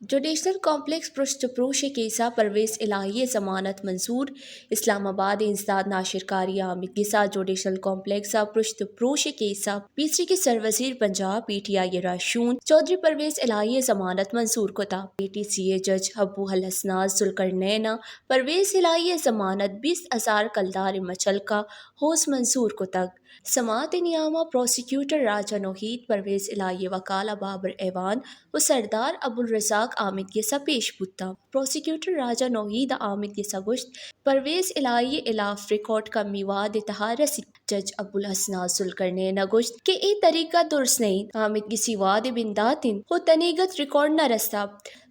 judicial complex پشت پروش کیسا پرویز الہی ضمانت منظور اسلام آباد انسداد ناشر کاری عامد گسا جوڈیشنل کمپلیکس پشت پروش کیسا پیسری کے سر وزیر پنجاب پی ٹی آئی راشون چودھری پرویز الہی ضمانت منظور کتا پی ٹی سی اے جج ابو الحسنات ذوالقرنین پرویز الہی ضمانت 20,000 کلدار مچل کا ہوس منظور کتگ سماعت نیامہ پروسیکیوٹر راجہ نوہید پرویز الہی وکالہ بابر ایوان و سردار ابو الرزاق عامد گسا پیش بتا پروسیکیوٹر راجہ نوہید عامد گسا گوشت پرویز الہی الاف ریکارڈ کا میواد اتہا رسی جج ابو الحسنات ذوالقرنین گوشت کہ ای طریقہ درست نہیں عامد گسی واد بنداتن ہو تنیگت ریکارڈ نہ رستا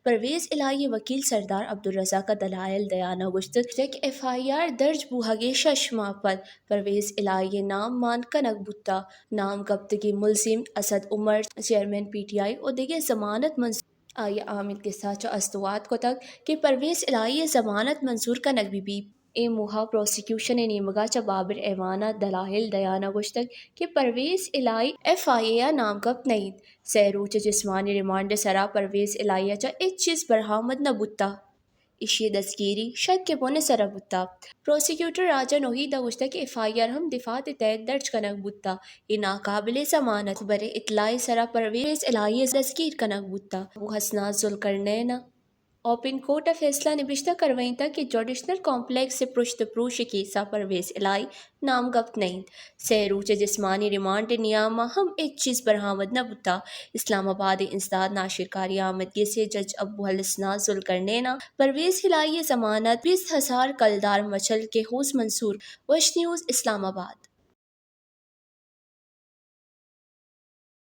پرویز الہی وکیل سردار عبدالرزاق کا دلائل دیانہ گوشت ایک ایف آئی آر درج بوہگے 6 ماہ پد پرویز الہی نام مان کنک بتا نام گپتگی ملزم Asad Umar chairman P T I اور دیگر ضمانت منظور آئی عامد کے ساتھ استوات کو تک کہ پرویز الہی ضمانت منظور کنک بھی اے موہا پروسیکیوشن نیمگا چا بابر ایوانہ دلائل دیانہ گوشتک کہ پرویز الہی ایف آئی اے نام گپ نہیں سیروچ جسمانی ریمانڈ سرا پرویز الہی چا ایک چیز برہمد نہ بتا اشی دستگیری شک کے بونے سرا بتا پروسیکیوٹر راجہ نوہید گوشتا کہ ایف آئی آر ہم دفاع تحت درج کنک بتا یہ ناقابل ضمانت خبر اطلاع سرا پرویز الہی دستگیر کنک بتا ابو حسنات ذوالقرنین اوپن کورٹ فیصلہ نبشتہ کروائیں تھا کہ جوڈیشنل کمپلیکس سے پشت پروش کیسا پرویز الہی نام گپ نہیں سیروچ جسمانی ریمانڈ نیامہ ہم ایک چیز برہمد نہ بتا اسلام آباد انسداد ناشر کاری آمدگی سے جج ابو الحسنات ذوالقرنین پرویز الہی ضمانت 20,000 کلدار مچل کے ہوس منصور وش نیوز اسلام آباد